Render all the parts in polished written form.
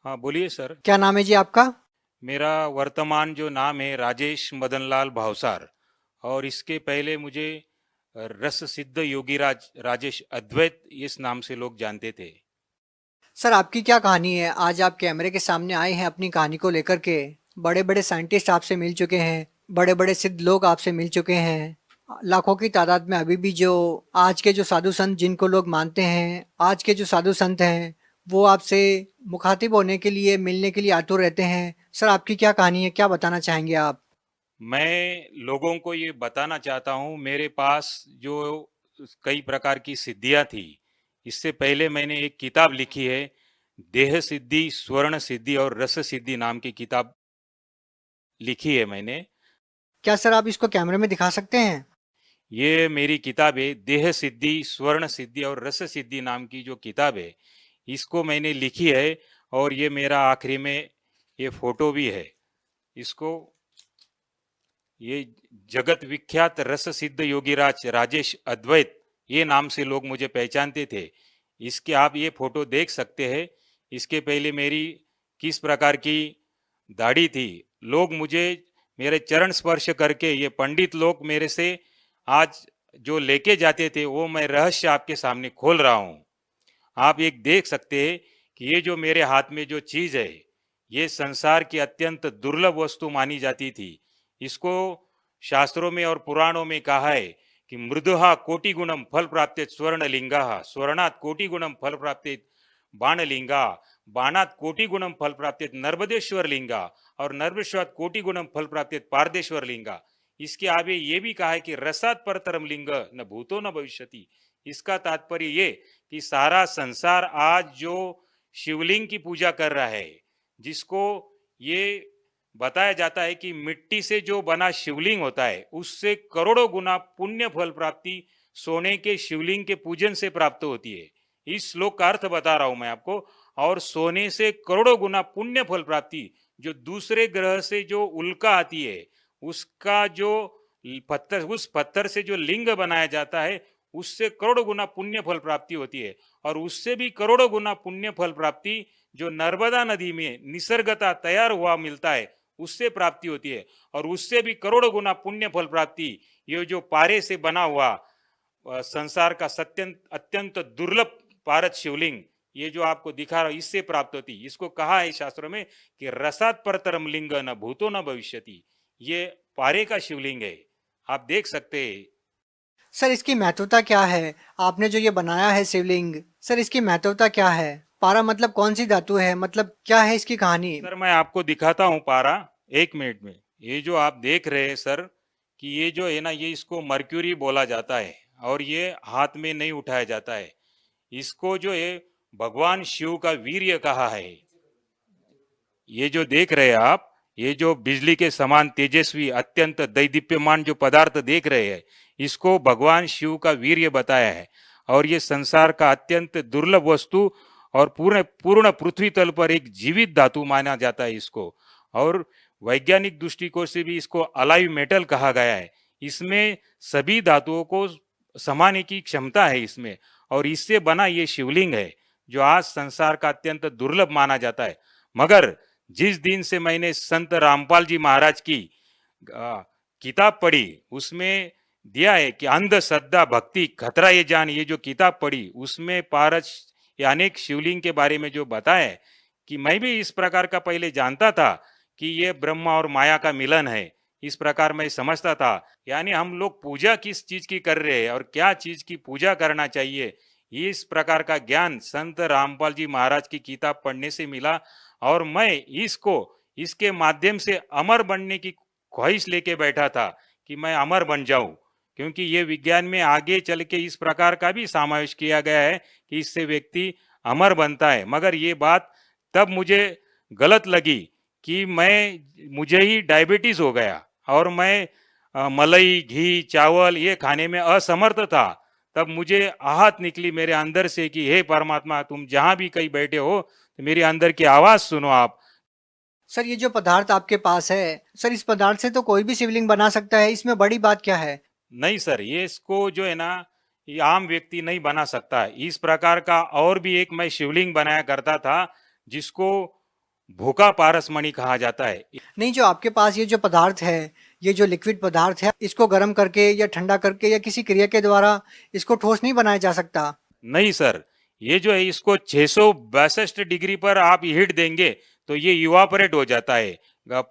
हाँ, बोलिए सर। क्या नाम है जी आपका? मेरा वर्तमान जो नाम है राजेश मदनलाल भावसार। और इसके पहले मुझे रस सिद्ध योगीराज राजेश अद्वैत इस नाम से लोग जानते थे। सर आपकी क्या कहानी है? आज आप कैमरे के सामने आए हैं अपनी कहानी को लेकर के। बड़े बड़े साइंटिस्ट आपसे मिल चुके हैं, बड़े बड़े सिद्ध लोग आपसे मिल चुके हैं। लाखों की तादाद में अभी भी जो आज के जो साधु संत जिनको लोग मानते हैं, आज के जो साधु संत हैं, वो आपसे मुखातिब होने के लिए, मिलने के लिए आतुर रहते हैं। सर आपकी क्या कहानी है, क्या बताना चाहेंगे आप? मैं लोगों को ये बताना चाहता हूँ, मेरे पास जो कई प्रकार की सिद्धियां थी। इससे पहले मैंने एक किताब लिखी है, देह सिद्धि, स्वर्ण सिद्धि और रस सिद्धि नाम की किताब लिखी है मैंने। क्या सर आप इसको कैमरे में दिखा सकते हैं? ये मेरी किताब है, देह सिद्धि, स्वर्ण सिद्धि और रस सिद्धि नाम की जो किताब है, इसको मैंने लिखी है। और ये मेरा आखिरी में ये फोटो भी है। इसको ये जगत विख्यात रस सिद्ध योगीराज राजेश अद्वैत, ये नाम से लोग मुझे पहचानते थे। इसके आप ये फोटो देख सकते हैं। इसके पहले मेरी किस प्रकार की दाढ़ी थी। लोग मुझे मेरे चरण स्पर्श करके, ये पंडित लोग मेरे से आज जो लेके जाते थे, वो मैं रहस्य आपके सामने खोल रहा हूँ। आप एक देख सकते हैं कि ये जो मेरे हाथ में जो चीज है, ये संसार की अत्यंत दुर्लभ वस्तु मानी जाती थी। इसको शास्त्रों में और पुराणों में कहा है कि मृदुहा कोटि गुणम फल प्राप्ते स्वर्ण लिंगा, स्वर्णात् कोटि गुणम फल प्राप्ते बाणलिंगा, बाणात् कोटि गुणम फल प्राप्ते नर्मदेश्वर लिंगा, और नर्मदेश्वरात् कोटि गुणम फल प्राप्ते पारदेश्वर लिंगा। इसके आगे ये भी कहा है कि रसात परतरम लिंग न भूतो न भविष्यति। इसका तात्पर्य ये कि सारा संसार आज जो शिवलिंग की पूजा कर रहा है, जिसको ये बताया जाता है कि मिट्टी से जो बना शिवलिंग होता है, उससे करोड़ों गुना पुण्य फल प्राप्ति सोने के शिवलिंग के पूजन से प्राप्त होती है। इस श्लोक का अर्थ बता रहा हूं मैं आपको। और सोने से करोड़ों गुना पुण्य फल प्राप्ति, जो दूसरे ग्रह से जो उल्का आती है, उसका जो पत्थर, उस पत्थर से जो लिंग बनाया जाता है, उससे करोड़ों गुना पुण्य फल प्राप्ति होती है। और उससे भी करोड़ों गुना पुण्य फल प्राप्ति जो नर्मदा नदी में निसर्गता तैयार हुआ मिलता है, उससे प्राप्ति होती है। और उससे भी करोड़ों गुना पुण्य फल प्राप्ति ये जो पारे से बना हुआ संसार का सत्यंत अत्यंत दुर्लभ पारद शिवलिंग, ये जो आपको दिखा रहा हूं, इससे प्राप्त होती। इसको कहा है शास्त्रों में कि रसात परतरम लिंग न भूतो न भविष्यति। ये पारे का शिवलिंग है, आप देख सकते हैं। सर इसकी महत्वता क्या है? आपने जो ये बनाया है शिवलिंग, सर इसकी महत्वता क्या है? पारा मतलब कौन सी धातु है, मतलब क्या है इसकी कहानी? सर मैं आपको दिखाता हूँ पारा, एक मिनट में। ये जो आप देख रहे हैं सर, कि ये जो है ना, ये इसको मर्क्यूरी बोला जाता है। और ये हाथ में नहीं उठाया जाता है। इसको जो है भगवान शिव का वीर्य कहा है। ये जो देख रहे हैं आप, ये जो बिजली के समान तेजस्वी अत्यंत दैदीप्यमान जो पदार्थ देख रहे हैं, इसको भगवान शिव का वीर्य बताया है। और ये संसार का अत्यंत दुर्लभ वस्तु और पूर्ण पूर्ण पृथ्वी तल पर एक जीवित धातु माना जाता है इसको। और वैज्ञानिक दृष्टिकोण से भी इसको अलाइव मेटल कहा गया है। इसमें सभी धातुओं को समाने की क्षमता है इसमें। और इससे बना ये शिवलिंग है, जो आज संसार का अत्यंत दुर्लभ माना जाता है। मगर जिस दिन से मैंने संत रामपाल जी महाराज की किताब पढ़ी, उसमें दिया है कि अंध श्रद्धा भक्ति खतरा ये जान, ये जो किताब पढ़ी, उसमें पारस या अनेक शिवलिंग के बारे में जो बताया है, कि मैं भी इस प्रकार का पहले जानता था कि ये ब्रह्मा और माया का मिलन है। इस प्रकार मैं समझता था। यानी हम लोग पूजा किस चीज की कर रहे हैं और क्या चीज की पूजा करना चाहिए, इस प्रकार का ज्ञान संत रामपाल जी महाराज की किताब पढ़ने से मिला। और मैं इसको इसके माध्यम से अमर बनने की ख्वाहिश लेके बैठा था कि मैं अमर बन जाऊं। क्योंकि ये विज्ञान में आगे चल के इस प्रकार का भी समावेश किया गया है कि इससे व्यक्ति अमर बनता है। मगर ये बात तब मुझे गलत लगी कि मुझे ही डायबिटीज हो गया और मैं मलाई, घी, चावल ये खाने में असमर्थ था। तब मुझे आहत निकली मेरे अंदर से कि हे परमात्मा, तुम जहां भी कहीं बैठे हो तो मेरी अंदर की आवाज सुनो आप। सर ये जो पदार्थ आपके पास है, सर इस पदार्थ से तो कोई भी शिवलिंग बना सकता है, इसमें बड़ी बात क्या है? नहीं सर, ये इसको जो है ना, ये आम व्यक्ति नहीं बना सकता। इस प्रकार का और भी एक मैं शिवलिंग बनाया करता था, जिसको भूखा पारसमणि कहा जाता है। नहीं, जो आपके पास ये जो पदार्थ है, ये जो लिक्विड पदार्थ है, इसको गर्म करके या ठंडा करके या किसी क्रिया के द्वारा इसको ठोस नहीं बनाया जा सकता। नहीं सर, ये जो है इसको 662 डिग्री पर आप हीट देंगे तो ये इवापोरेट हो जाता है,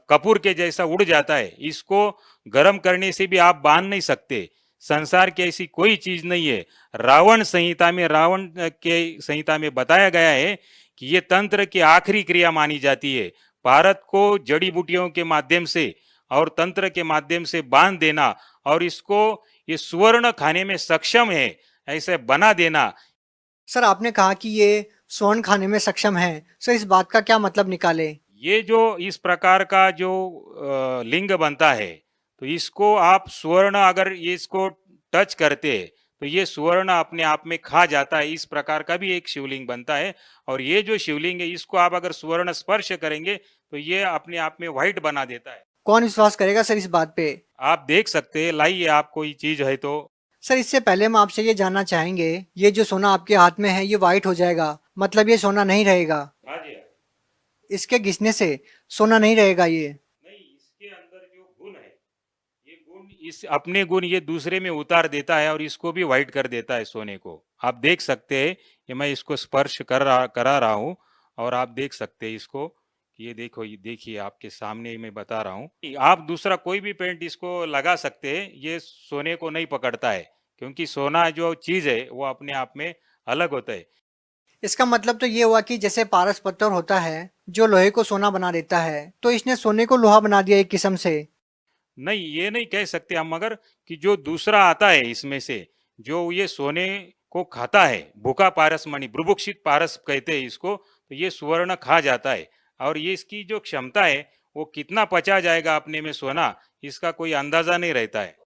कपूर के जैसा उड़ जाता है। इसको गर्म करने से भी आप बांध नहीं सकते। संसार की ऐसी कोई चीज नहीं है। रावण के संहिता में बताया गया है कि ये तंत्र की आखिरी क्रिया मानी जाती है। भारत को जड़ी बूटियों के माध्यम से और तंत्र के माध्यम से बांध देना और इसको ये सुवर्ण खाने में सक्षम है ऐसे बना देना। सर, आपने कहा कि ये स्वर्ण खाने में सक्षम है। सर, इस बात का क्या मतलब निकाले? ये जो इस प्रकार का जो लिंग बनता है तो इसको आप स्वर्ण अगर ये इसको टच करते हैं तो ये स्वर्ण अपने आप में खा जाता है। इस प्रकार का भी एक शिवलिंग बनता है और ये जो शिवलिंग है इसको आप अगर स्वर्ण स्पर्श करेंगे तो ये अपने आप में व्हाइट बना देता है। कौन विश्वास करेगा सर इस बात पे? आप देख सकते हैं, लाइए आप कोई चीज है तो। सर, इससे पहले हम आपसे ये जानना चाहेंगे, ये जो सोना आपके हाथ में है ये वाइट हो जाएगा, मतलब ये सोना नहीं रहेगा? हाँ जी। इसके घिसने से सोना नहीं रहेगा ये? नहीं, इसके अंदर जो गुण है ये गुण इस अपने गुण ये दूसरे में उतार देता है और इसको भी व्हाइट कर देता है सोने को। आप देख सकते हैं कि मैं इसको स्पर्श करा रहा हूँ और आप देख सकते हैं इसको कि ये देखो, ये देखिए आपके सामने ही मैं बता रहा हूँ। आप दूसरा कोई भी पेंट इसको लगा सकते हैं, ये सोने को नहीं पकड़ता है क्योंकि सोना जो चीज है वो अपने आप में अलग होता है। इसका मतलब तो ये हुआ कि जैसे पारस पत्थर होता है जो लोहे को सोना बना देता है, तो इसने सोने को लोहा बना दिया एक किस्म से। नहीं, ये नहीं कह सकते हम, मगर कि जो दूसरा आता है इसमें से जो ये सोने को खाता है, भूखा पारस मणि, बुभुक्षित पारस कहते हैं इसको, तो ये सुवर्ण खा जाता है और ये इसकी जो क्षमता है वो कितना पचा जाएगा अपने में सोना, इसका कोई अंदाजा नहीं रहता है।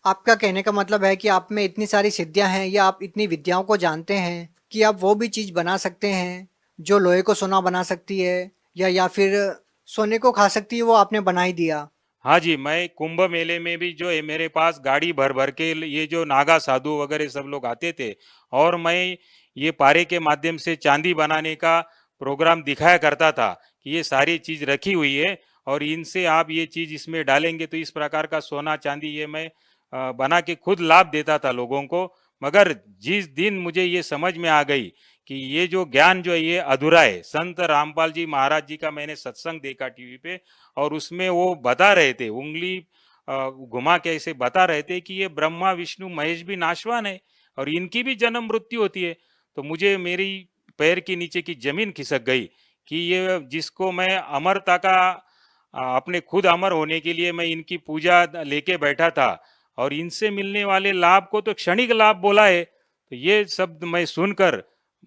आपका कहने का मतलब है कि आप में इतनी सारी सिद्धियां हैं या आप इतनी विद्याओं को जानते हैं कि आप वो भी चीज बना सकते हैं जो लोहे को सोना बना सकती है या फिर सोने को खा सकती है, वो आपने बना ही दिया। हाँ जी, मैं कुंभ मेले में भी जो है मेरे पास गाड़ी भर भर के ये जो नागा साधु वगैरह सब लोग आते थे और मैं ये पारे के माध्यम से चांदी बनाने का प्रोग्राम दिखाया करता था कि ये सारी चीज रखी हुई है और इनसे आप ये चीज इसमें डालेंगे तो इस प्रकार का सोना चांदी ये मैं बना के खुद लाभ देता था लोगों को। मगर जिस दिन मुझे ये समझ में आ गई कि ये जो ज्ञान जो है ये अधूरा है, संत रामपाल जी महाराज जी का मैंने सत्संग देखा टीवी पे और उसमें वो बता रहे थे, उंगली घुमा के ऐसे बता रहे थे कि ये ब्रह्मा विष्णु महेश भी नाशवान है और इनकी भी जन्म मृत्यु होती है। तो मुझे मेरी पैर के नीचे की जमीन खिसक गई कि ये जिसको मैं अमरता का अपने खुद अमर होने के लिए मैं इनकी पूजा लेके बैठा था और इनसे मिलने वाले लाभ को तो क्षणिक लाभ बोला है। तो ये शब्द मैं सुनकर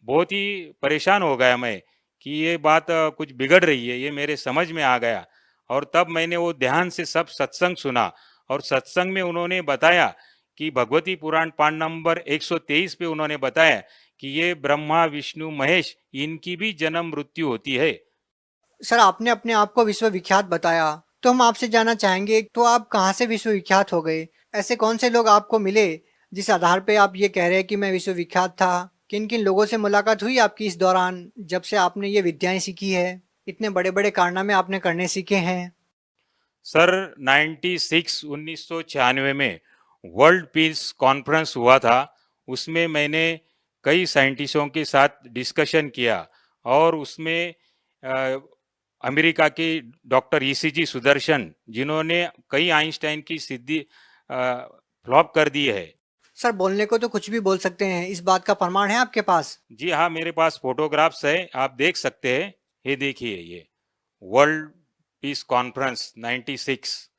बहुत ही परेशान हो गया मैं कि ये बात कुछ बिगड़ रही है, ये मेरे समझ में आ गया। और तब मैंने वो ध्यान से सब सत्संग सुना और सत्संग में उन्होंने बताया कि भगवती पुराण पाठ नंबर 123 पे उन्होंने बताया कि ये ब्रह्मा विष्णु महेश इनकी भी जन्म मृत्यु होती है। सर, आपने अपने आप को विश्वविख्यात बताया, तो हम आपसे जानना चाहेंगे, तो आप कहाँ से विश्वविख्यात हो गए? ऐसे कौन से लोग आपको मिले जिस आधार पे आप ये कह रहे हैं कि मैं विश्वविख्यात था? किन किन लोगों से मुलाकात हुई आपकी इस दौरान जब से आपने ये विद्याएं सीखी है, इतने बड़े बड़े कारनामे आपने करने सीखे हैं? सर 1996 में वर्ल्ड पीस कॉन्फ्रेंस हुआ था, उसमें मैंने कई साइंटिस्टों के साथ डिस्कशन किया और उसमें अमेरिका के डॉक्टर ईसीजी सुदर्शन जिन्होंने कई आइंस्टाइन की सिद्धि फ्लॉप कर दी है। सर, बोलने को तो कुछ भी बोल सकते हैं, इस बात का प्रमाण है आपके पास? जी हाँ, मेरे पास फोटोग्राफ्स है, आप देख सकते हैं। ये देखिए, ये वर्ल्ड पीस कॉन्फ्रेंस 96,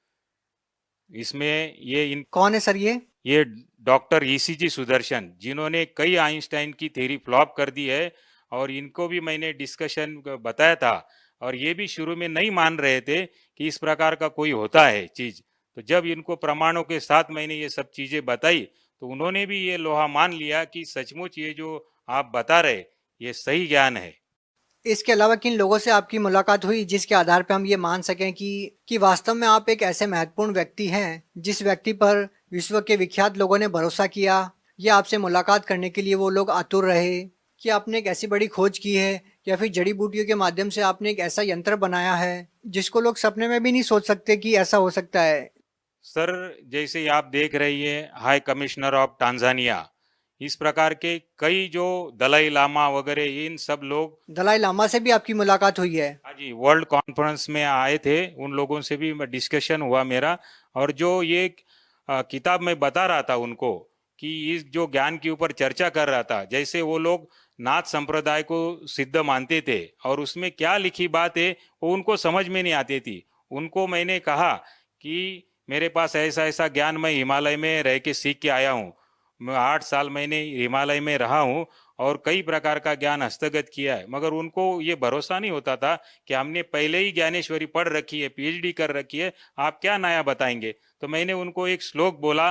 इसमें ये इन कौन है सर ये डॉक्टर ईसीजी सुदर्शन जिन्होंने कई आइंस्टाइन की थ्योरी फ्लॉप कर दी है और इनको भी मैंने डिस्कशन बताया था और ये भी शुरू में नहीं मान रहे थे कि इस प्रकार का कोई होता है चीज। तो जब इनको प्रमाणों के साथ मैंने ये सब चीजें बताई तो उन्होंने भी ये लोहा मान लिया कि सचमुच ये जो आप बता रहे ये सही ज्ञान है। इसके अलावा किन लोगों से आपकी मुलाकात हुई जिसके आधार पर हम ये मान सकें कि वास्तव में आप एक ऐसे महत्वपूर्ण व्यक्ति हैं जिस व्यक्ति पर विश्व के विख्यात लोगों ने भरोसा किया या आपसे मुलाकात करने के लिए वो लोग आतुर रहे, कि आपने एक ऐसी बड़ी खोज की है या फिर जड़ी बूटियों के माध्यम से आपने एक ऐसा यंत्र बनाया है जिसको लोग सपने में भी नहीं सोच सकते कि ऐसा हो सकता है। सर, जैसे आप देख रही है हाई कमिश्नर ऑफ टांजानिया, इस प्रकार के कई जो दलाई लामा वगैरह इन सब लोग, दलाई लामा से भी आपकी मुलाकात हुई है? हाँ जी, वर्ल्ड कॉन्फ्रेंस में आए थे, उन लोगों से भी डिस्कशन हुआ मेरा। और जो ये किताब में बता रहा था उनको कि इस जो ज्ञान के ऊपर चर्चा कर रहा था, जैसे वो लोग नाथ संप्रदाय को सिद्ध मानते थे और उसमें क्या लिखी बात है वो उनको समझ में नहीं आती थी। उनको मैंने कहा कि मेरे पास ऐसा ऐसा ज्ञान मैं हिमालय में रह के सीख के आया हूँ, मैं 8 साल मैंने हिमालय में रहा हूँ और कई प्रकार का ज्ञान हस्तगत किया है, मगर उनको ये भरोसा नहीं होता था कि हमने पहले ही ज्ञानेश्वरी पढ़ रखी है, पीएचडी कर रखी है, आप क्या नया बताएंगे। तो मैंने उनको एक श्लोक बोला,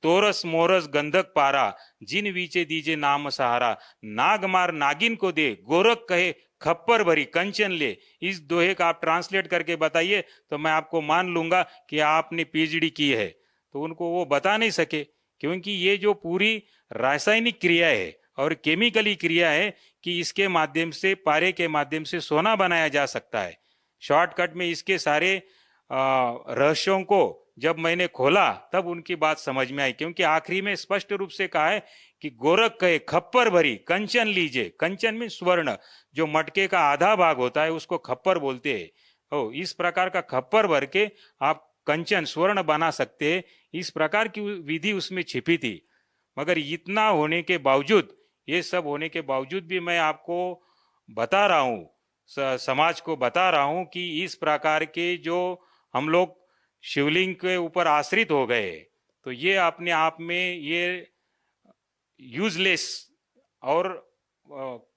तोरस मोरस गंधक पारा, जिन वीचे दीजे नाम सहारा, नाग मार नागिन को दे, गोरख कहे खप्पर भरी कंचन ले। इस दोहे का आप ट्रांसलेट करके बताइए तो मैं आपको मान लूंगा कि आपने पीएचडी की है। तो उनको वो बता नहीं सके, क्योंकि ये जो पूरी रासायनिक क्रिया है और केमिकली क्रिया है कि इसके माध्यम से, पारे के माध्यम से सोना बनाया जा सकता है। शॉर्टकट में इसके सारे रहस्यों को जब मैंने खोला तब उनकी बात समझ में आई, क्योंकि आखिरी में स्पष्ट रूप से कहा है कि गोरख कहे खप्पर भरी कंचन लीजिए। कंचन में स्वर्ण, जो मटके का आधा भाग होता है उसको खप्पर बोलते हैं। ओ, इस प्रकार का खप्पर भर के आप कंचन स्वर्ण बना सकते हैं, इस प्रकार की विधि उसमें छिपी थी। मगर इतना होने के बावजूद, ये सब होने के बावजूद भी मैं आपको बता रहा हूँ, समाज को बता रहा हूँ कि इस प्रकार के जो हम लोग शिवलिंग के ऊपर आश्रित हो गए, तो ये अपने आप में ये यूजलेस और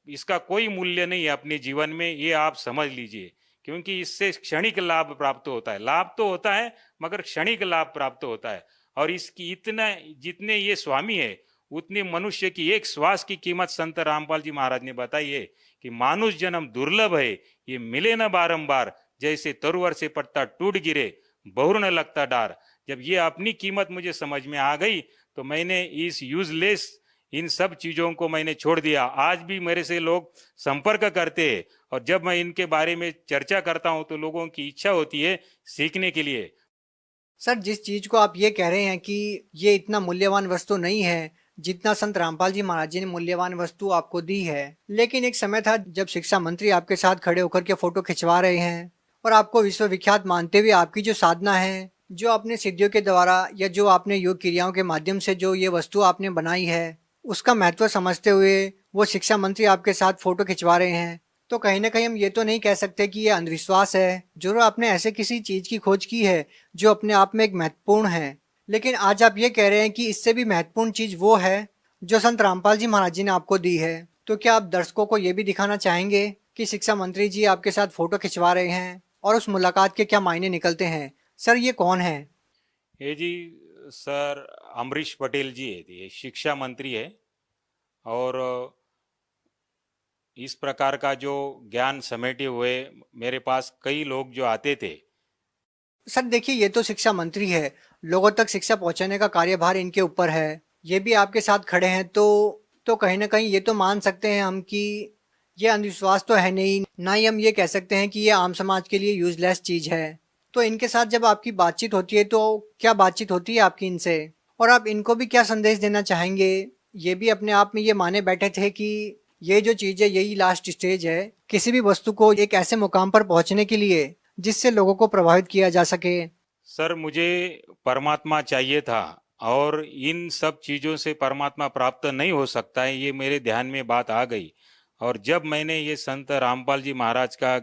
इसका कोई मूल्य नहीं है अपने जीवन में, ये आप समझ लीजिए। क्योंकि इससे क्षणिक लाभ प्राप्त होता है, लाभ तो होता है मगर क्षणिक लाभ प्राप्त होता है। और इसकी इतना, जितने ये स्वामी है उतने मनुष्य की एक श्वास की कीमत संत रामपाल जी महाराज ने बताई है कि मानुष जन्म दुर्लभ है, ये मिले न बारंबार, जैसे तरुवर से पत्ता टूट गिरे बहुर न लगता डार। जब ये अपनी कीमत मुझे समझ में आ गई तो मैंने इस यूजलेस इन सब चीजों को मैंने छोड़ दिया। आज भी मेरे से लोग संपर्क करते हैं और जब मैं इनके बारे में चर्चा करता हूं तो लोगों की इच्छा होती है सीखने के लिए। सर, जिस चीज को आप ये कह रहे हैं कि ये इतना मूल्यवान वस्तु नहीं है जितना संत रामपाल जी महाराज जी ने मूल्यवान वस्तु आपको दी है, लेकिन एक समय था जब शिक्षा मंत्री आपके साथ खड़े होकर के फोटो खिंचवा रहे हैं और आपको विश्वविख्यात मानते हुए आपकी जो साधना है, जो आपने सिद्धियों के द्वारा या जो आपने योग क्रियाओं के माध्यम से जो ये वस्तु आपने बनाई है उसका महत्व समझते हुए वो शिक्षा मंत्री आपके साथ फोटो खिंचवा रहे हैं, तो कहीं ना कहीं हम ये तो नहीं कह सकते कि ये अंधविश्वास है। जरूर आपने ऐसे किसी चीज की खोज की है जो अपने आप में एक महत्वपूर्ण है, लेकिन आज आप ये कह रहे हैं कि इससे भी महत्वपूर्ण चीज वो है जो संत रामपाल जी महाराज जी ने आपको दी है। तो क्या आप दर्शकों को ये भी दिखाना चाहेंगे कि शिक्षा मंत्री जी आपके साथ फोटो खिंचवा रहे हैं और उस मुलाकात के क्या मायने निकलते हैं? सर, ये कौन है? ये जी सर अमरीश पटेल जी है, ये शिक्षा मंत्री है। और इस प्रकार का जो ज्ञान समेटे हुए मेरे पास कई लोग जो आते थे। सर देखिए, ये तो शिक्षा मंत्री है, लोगों तक शिक्षा पहुंचाने का कार्यभार इनके ऊपर है, ये भी आपके साथ खड़े हैं, तो कहीं ना कहीं ये तो मान सकते हैं हम कि ये अंधविश्वास तो है नहीं, ना ही हम ये कह सकते हैं कि ये आम समाज के लिए यूजलेस चीज है। तो इनके साथ जब आपकी बातचीत होती है तो क्या बातचीत होती है आपकी इनसे, और आप इनको भी क्या संदेश देना चाहेंगे? ये भी अपने आप में ये माने बैठे थे कि ये जो चीज है यही लास्ट स्टेज है किसी भी वस्तु को एक ऐसे मुकाम पर पहुंचने के लिए जिससे लोगों को प्रभावित किया जा सके। सर, मुझे परमात्मा चाहिए था और इन सब चीज़ों से परमात्मा प्राप्त नहीं हो सकता है, ये मेरे ध्यान में बात आ गई। और जब मैंने ये संत रामपाल जी महाराज का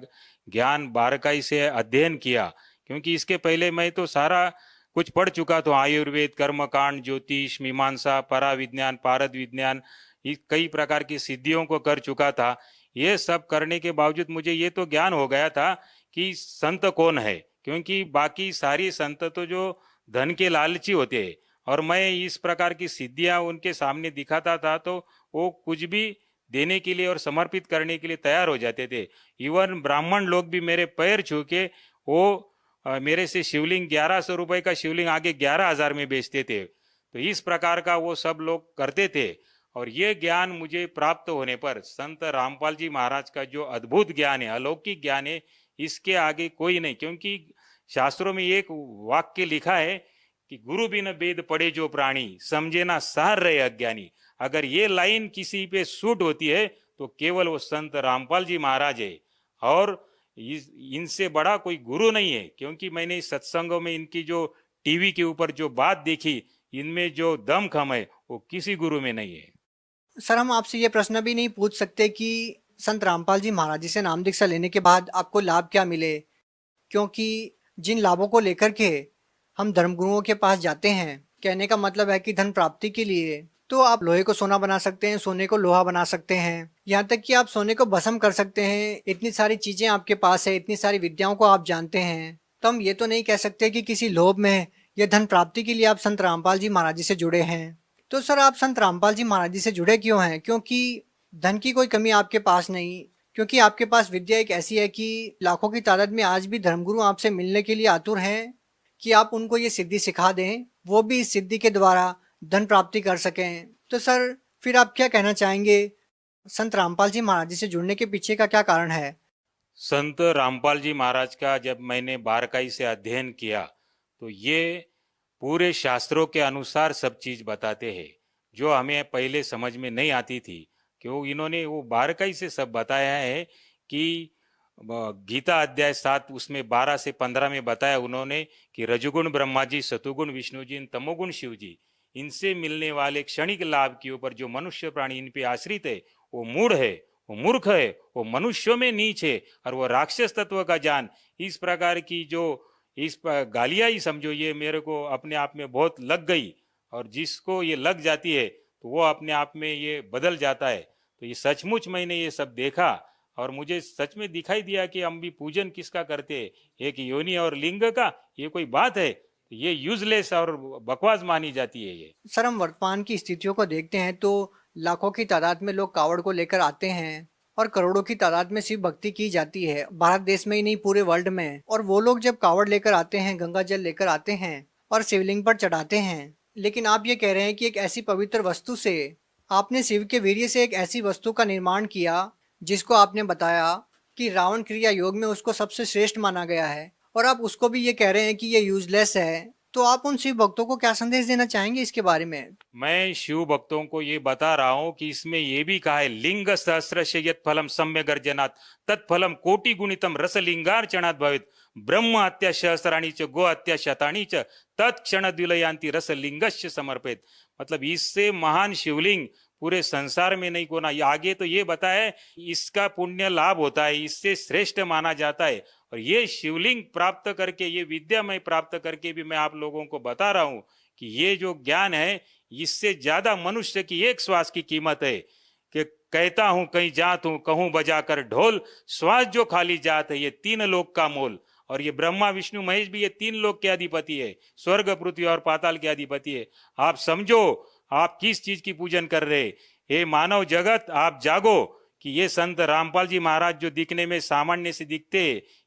ज्ञान बारकाई से अध्ययन किया, क्योंकि इसके पहले मैं तो सारा कुछ पढ़ चुका था, आयुर्वेद, कर्मकांड, ज्योतिष, मीमांसा, पराविज्ञान, पारद विज्ञान, इस कई प्रकार की सिद्धियों को कर चुका था। ये सब करने के बावजूद मुझे ये तो ज्ञान हो गया था कि संत कौन है, क्योंकि बाकी सारी संत तो जो धन के लालची होते हैं, और मैं इस प्रकार की सिद्धियां उनके सामने दिखाता था तो वो कुछ भी देने के लिए और समर्पित करने के लिए तैयार हो जाते थे। इवन ब्राह्मण लोग भी मेरे पैर छू के वो मेरे से शिवलिंग 1100 रुपए का शिवलिंग आगे 11,000 में बेचते थे। तो इस प्रकार का वो सब लोग करते थे। और ये ज्ञान मुझे प्राप्त होने पर संत रामपाल जी महाराज का जो अद्भुत ज्ञान है, अलौकिक ज्ञान है, इसके आगे कोई नहीं। क्योंकि शास्त्रों में एक वाक्य लिखा है कि गुरु बिन वेद पढ़े जो प्राणी, समझे ना सार रहे अज्ञानी। अगर ये लाइन किसी पे सूट होती है तो केवल वो संत रामपाल जी महाराज है, और इनसे बड़ा कोई गुरु नहीं है। क्योंकि मैंने इस सत्संगों में इनकी जो टीवी के ऊपर जो बात देखी, इनमें जो दमखम है वो किसी गुरु में नहीं है। सर हम आपसे ये प्रश्न भी नहीं पूछ सकते कि संत रामपाल जी महाराज जी से नाम दीक्षा लेने के बाद आपको लाभ क्या मिले, क्योंकि जिन लाभों को लेकर के हम धर्मगुरुओं के पास जाते हैं, कहने का मतलब है कि धन प्राप्ति के लिए, तो आप लोहे को सोना बना सकते हैं, सोने को लोहा बना सकते हैं, यहाँ तक कि आप सोने को भस्म कर सकते हैं। इतनी सारी चीजें आपके पास है, इतनी सारी विद्याओं को आप जानते हैं, तो हम ये तो नहीं कह सकते कि किसी लोभ में या धन प्राप्ति के लिए आप संत रामपाल जी महाराज जी से जुड़े हैं। तो सर आप संत रामपाल जी महाराज जी से जुड़े क्यों हैं? क्योंकि धन की कोई कमी आपके पास नहीं, क्योंकि आपके पास विद्या एक ऐसी है कि लाखों की तादाद में आज भी धर्मगुरु आपसे मिलने के लिए आतुर हैं कि आप उनको ये सिद्धि सिखा दें, वो भी इस सिद्धि के द्वारा धन प्राप्ति कर सकें। तो सर फिर आप क्या कहना चाहेंगे, संत रामपाल जी महाराज जी से जुड़ने के पीछे का क्या कारण है? संत रामपाल जी महाराज का जब मैंने बारकाई से अध्ययन किया तो ये पूरे शास्त्रों के अनुसार सब चीज बताते हैं, जो हमें पहले समझ में नहीं आती थी। क्यों इन्होंने वो बारकाई से सब बताया है कि गीता अध्याय 7 उसमें 12 से 15 में बताया उन्होंने कि रजोगुण ब्रह्मा जी, सतुगुण विष्णु जी, तमोगुण शिव जी, इनसे मिलने वाले क्षणिक लाभ के ऊपर जो मनुष्य प्राणी इन पे आश्रित है वो मूढ़ है, वो मूर्ख है, वो मनुष्यों में नीच है, और वो राक्षस तत्व का जान। इस प्रकार की जो इस गालियां ही समझो, ये मेरे को अपने आप में बहुत लग गई। और जिसको ये लग जाती है तो वो अपने आप में ये बदल जाता है। तो ये सचमुच मैंने ये सब देखा और मुझे सच में दिखाई दिया कि हम भी पूजन किसका करते हैं, एक योनि और लिंग का, ये कोई बात है? तो ये यूजलेस और बकवास मानी जाती है ये। सर हम वर्तमान की स्थितियों को देखते हैं तो लाखों की तादाद में लोग कावड़ को लेकर आते हैं और करोड़ों की तादाद में शिव भक्ति की जाती है, भारत देश में ही नहीं पूरे वर्ल्ड में। और वो लोग जब कावड़ लेकर आते हैं, गंगा जल लेकर आते हैं और शिवलिंग पर चढ़ाते हैं, लेकिन आप ये कह रहे हैं कि एक ऐसी पवित्र वस्तु से, आपने शिव के वीर्य से एक ऐसी वस्तु का निर्माण किया जिसको आपने बताया कि रावण क्रिया योग में उसको सबसे श्रेष्ठ माना गया है, और आप उसको भी ये कह रहे हैं कि ये यूजलेस है। तो आप उन शिव भक्तों को क्या संदेश देना चाहेंगे इसके बारे में? मैं शिव भक्तों को ये बता रहा हूं कि इसमें ये भी कहा है, लिंग सहस्रस्य यत् फलम सम्य गर्जनात् तत्फलम कोटि गुणितम रस लिंगार्चनात् भवेत् ब्रह्म हत्या सहस्राणी च गो हत्या शतानी च तत्क्षण द्विलयांति रस लिंगस्य समर्पित। मतलब इससे महान शिवलिंग पूरे संसार में नहीं कोना। आगे तो ये बताया इसका पुण्य लाभ होता है, इससे श्रेष्ठ माना जाता है। और ये शिवलिंग प्राप्त करके, ये विद्या मैं प्राप्त करके भी मैं आप लोगों को बता रहा हूं कि ये जो ज्ञान है इससे ज्यादा मनुष्य की एक श्वास की कीमत है। कि कहता हूं कहीं जात हूं, कहूं बजाकर ढोल, श्वास जो खाली जात है ये 3 लोक का मोल। और ये ब्रह्मा विष्णु महेश भी ये 3 लोक के अधिपति है, स्वर्ग पृथ्वी और पाताल के अधिपति है। आप समझो आप किस चीज की पूजन कर रहे। हे मानव जगत, आप जागो कि ये संत रामपाल जी महाराज जो दिखने में सामान्य से दिखते,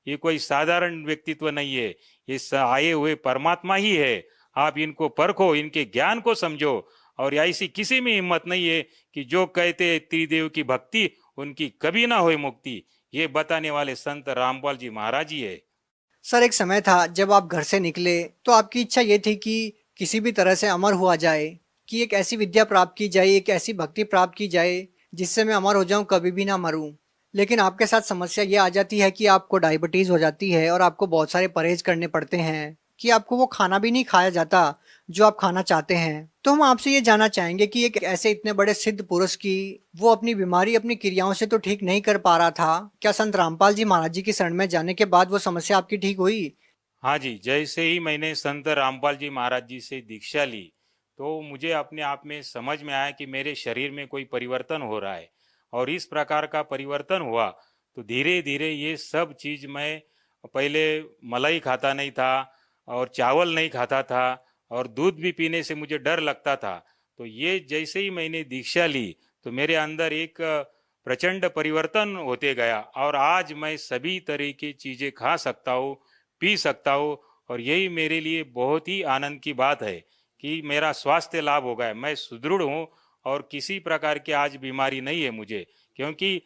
ये कोई साधारण व्यक्तित्व नहीं है, ये आए हुए परमात्मा ही है। आप इनको परखो, इनके ज्ञान को समझो। और ऐसी किसी में हिम्मत नहीं है कि जो कहते त्रिदेव की भक्ति उनकी कभी ना हो मुक्ति, ये बताने वाले संत रामपाल जी महाराज ही है। सर एक समय था जब आप घर से निकले तो आपकी इच्छा ये थी कि किसी भी तरह से अमर हुआ जाए, कि एक ऐसी विद्या प्राप्त की जाए, एक ऐसी भक्ति प्राप्त की जाए जिससे मैं अमर हो जाऊं, कभी भी ना मरूं। लेकिन आपके साथ समस्या ये आ जाती है कि आपको डायबिटीज हो जाती है और आपको बहुत सारे परहेज करने पड़ते हैं, कि आपको वो खाना भी नहीं खाया जाता जो आप खाना चाहते हैं। तो हम आपसे ये जानना चाहेंगे कि एक ऐसे इतने बड़े सिद्ध पुरुष की, वो अपनी बीमारी अपनी क्रियाओं से तो ठीक नहीं कर पा रहा था, क्या संत रामपाल जी महाराज जी की शरण में जाने के बाद वो समस्या आपकी ठीक हुई? हाँ जी, जैसे ही मैंने संत रामपाल जी महाराज जी से दीक्षा ली तो मुझे अपने आप में समझ में आया कि मेरे शरीर में कोई परिवर्तन हो रहा है। और इस प्रकार का परिवर्तन हुआ तो धीरे धीरे ये सब चीज, मैं पहले मलाई खाता नहीं था और चावल नहीं खाता था और दूध भी पीने से मुझे डर लगता था। तो ये जैसे ही मैंने दीक्षा ली तो मेरे अंदर एक प्रचंड परिवर्तन होते गया और आज मैं सभी तरह की चीजें खा सकता हूँ, पी सकता हूँ। और यही मेरे लिए बहुत ही आनंद की बात है कि मेरा स्वास्थ्य लाभ हो गया, मैं सुदृढ़ हूँ और किसी प्रकार की आज बीमारी नहीं है मुझे, क्योंकि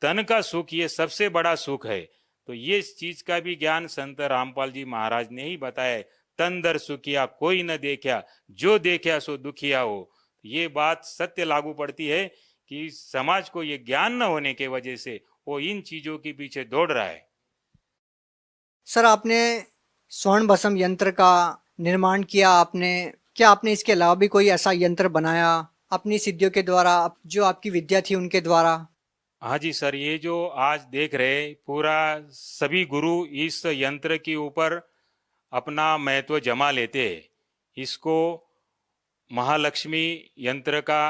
तन का सुख ये सबसे बड़ा सुख है। तो ये इस चीज का भी ज्ञान संत रामपाल जी महाराज ने ही बताया है। तन दर सुखिया कोई न देखा, जो देखा सो दुखिया हो। ये बात सत्य लागू पड़ती है कि समाज को ये ज्ञान न होने के वजह से वो इन चीजों के पीछे दौड़ रहा है। सर आपने स्वर्ण भस्म यंत्र का निर्माण किया, आपने क्या आपने इसके अलावा भी कोई ऐसा यंत्र बनाया अपनी सिद्धियों के द्वारा, जो आपकी विद्या थी उनके द्वारा? हाँ जी सर, ये जो आज देख रहे पूरा सभी गुरु इस यंत्र के ऊपर अपना महत्व जमा लेते हैं। इसको महालक्ष्मी यंत्र का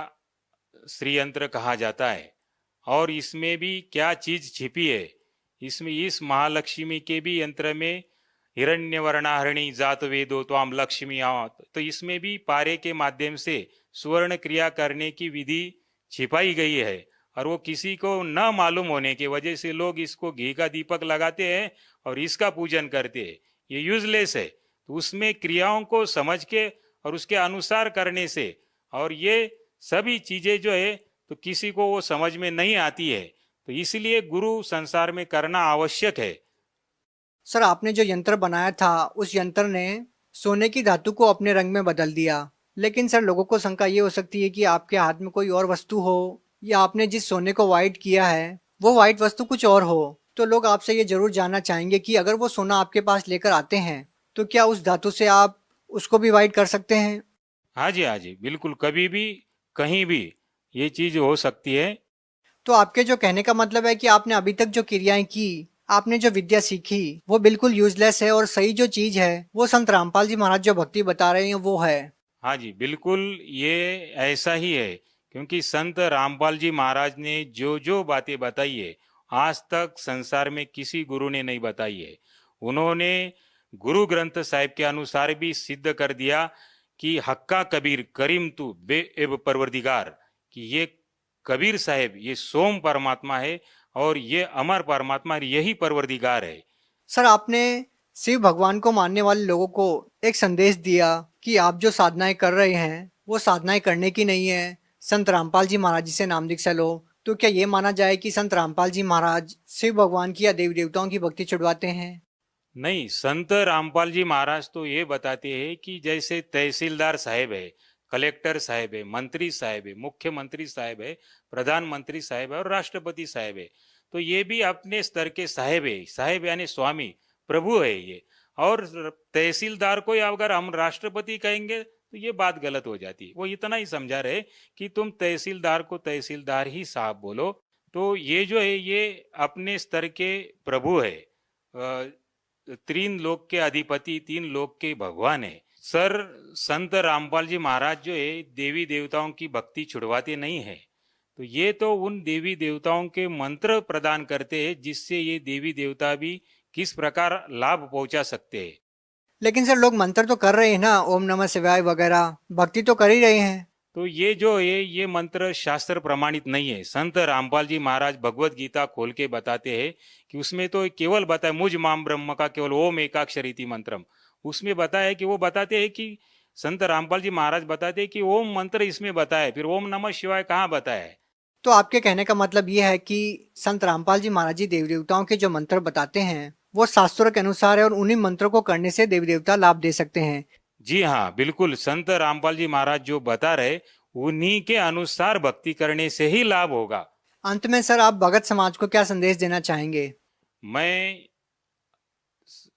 श्री यंत्र कहा जाता है। और इसमें भी क्या चीज छिपी है, इसमें इस महालक्ष्मी के भी यंत्र में हिरण्यवर्णाहरणी जात वेदो त्वाम लक्ष्मी आवत, तो इसमें भी पारे के माध्यम से सुवर्ण क्रिया करने की विधि छिपाई गई है। और वो किसी को न मालूम होने की वजह से लोग इसको घी का दीपक लगाते हैं और इसका पूजन करते हैं। ये यूजलेस है। तो उसमें क्रियाओं को समझ के और उसके अनुसार करने से, और ये सभी चीजें जो है तो किसी को वो समझ में नहीं आती है। तो इसलिए गुरु संसार में करना आवश्यक है। सर आपने जो यंत्र बनाया था उस यंत्र ने सोने की धातु को अपने रंग में बदल दिया, लेकिन सर लोगों को शंका ये हो सकती है कि आपके हाथ में कोई और वस्तु हो, या आपने जिस सोने को वाइट किया है वो वाइट वस्तु कुछ और हो। तो लोग आपसे ये जरूर जानना चाहेंगे कि अगर वो सोना आपके पास लेकर आते हैं तो क्या उस धातु से आप उसको भी वाइट कर सकते हैं? हाँ जी, हाँ जी, बिल्कुल, कभी भी कहीं भी ये चीज हो सकती है। तो आपके जो कहने का मतलब है कि आपने अभी तक जो क्रियाएं की, आपने जो विद्या सीखी वो बिल्कुल यूजलेस है, और सही जो चीज है वो संत रामपाल जी महाराज जो भक्ति बता रहे हैं वो है। हाँ जी, बिल्कुल, ये ऐसा ही है। क्योंकि संत रामपाल जी महाराज ने जो जो बातें बताई है आज तक संसार में किसी गुरु ने नहीं बताई है। उन्होंने गुरु ग्रंथ साहिब के अनुसार भी सिद्ध कर दिया कि हक्का कबीर करीम तू बे एब परवरदिगार, कि ये कबीर साहेब ये सोम परमात्मा है और ये अमर परमात्मा, यही परवरदिगार है। सर आपने शिव भगवान को मानने वाले लोगों को एक संदेश दिया कि आप जो साधनाएं कर रहे हैं वो साधनाएं करने की नहीं है, संत रामपाल जी महाराज जी से नाम दीक्षा लो। तो क्या ये माना जाए कि संत रामपाल जी महाराज शिव भगवान की या देवी देवताओं की भक्ति छुड़वाते हैं? नहीं, संत रामपाल जी महाराज तो ये बताते हैं कि जैसे तहसीलदार साहेब है, कलेक्टर साहेब है, मंत्री साहेब है, मुख्यमंत्री साहेब है, प्रधानमंत्री साहेब है और राष्ट्रपति साहेब है, तो ये भी अपने स्तर के साहेब है। साहेब यानी स्वामी, प्रभु है ये। और तहसीलदार को अगर हम राष्ट्रपति कहेंगे तो ये बात गलत हो जाती है। वो इतना ही समझा रहे कि तुम तहसीलदार को तहसीलदार ही साहब बोलो। तो ये जो है ये अपने स्तर के प्रभु है, तीन लोक के अधिपति, तीन लोक के भगवान है। सर संत रामपाल जी महाराज जो है देवी देवताओं की भक्ति छुड़वाते नहीं है। तो ये तो उन देवी देवताओं के मंत्र प्रदान करते हैं जिससे ये देवी देवता भी किस प्रकार लाभ पहुंचा सकते हैं। लेकिन सर लोग मंत्र तो कर रहे हैं ना, ओम नमः शिवाय वगैरह भक्ति तो कर ही रहे हैं। तो ये जो है ये मंत्र शास्त्र प्रमाणित नहीं है। संत रामपाल जी महाराज भगवत गीता खोल के बताते हैं कि उसमें तो केवल बताया मुझ माम ब्रह्म का केवल ओम एकाक्षर इति मंत्रम, उसमें बताया है कि वो बताते हैं कि संत रामपाल जी महाराज बताते हैं कि ओम मंत्र इसमें बताया है, फिर ओम नमः शिवाय कहाँ बताया है। तो आपके कहने का मतलब ये है कि संत रामपाल जी महाराज जी देवी देवताओं के जो मंत्र बताते हैं वो शास्त्रों के अनुसार है, और उन्हीं मंत्रों को करने से देवी देवता लाभ दे सकते हैं? जी हाँ, बिल्कुल, संत रामपाल जी महाराज जो बता रहे उन्हीं के अनुसार भक्ति करने से ही लाभ होगा। अंत में सर आप भगत समाज को क्या संदेश देना चाहेंगे? मैं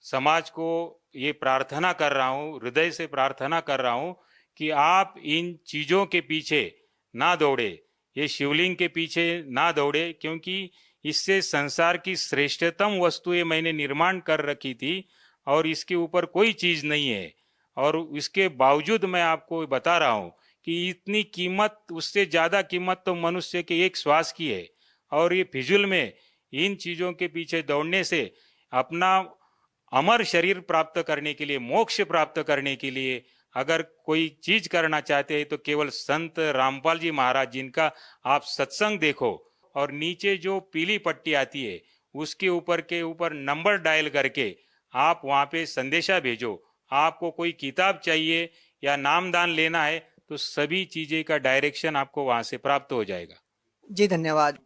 समाज को ये प्रार्थना कर रहा हूँ, हृदय से प्रार्थना कर रहा हूँ कि आप इन चीजों के पीछे ना दौड़े, ये शिवलिंग के पीछे ना दौड़े, क्योंकि इससे संसार की श्रेष्ठतम वस्तुएं मैंने निर्माण कर रखी थी और इसके ऊपर कोई चीज नहीं है। और इसके बावजूद मैं आपको बता रहा हूँ कि इतनी कीमत, उससे ज्यादा कीमत तो मनुष्य के एक श्वास की है। और ये फिजूल में इन चीजों के पीछे दौड़ने से अपना अमर शरीर प्राप्त करने के लिए, मोक्ष प्राप्त करने के लिए अगर कोई चीज करना चाहते हैं तो केवल संत रामपाल जी महाराज जिनका आप सत्संग देखो, और नीचे जो पीली पट्टी आती है उसके ऊपर नंबर डायल करके आप वहां पे संदेशा भेजो। आपको कोई किताब चाहिए या नामदान लेना है तो सभी चीजें का डायरेक्शन आपको वहां से प्राप्त हो जाएगा। जी धन्यवाद।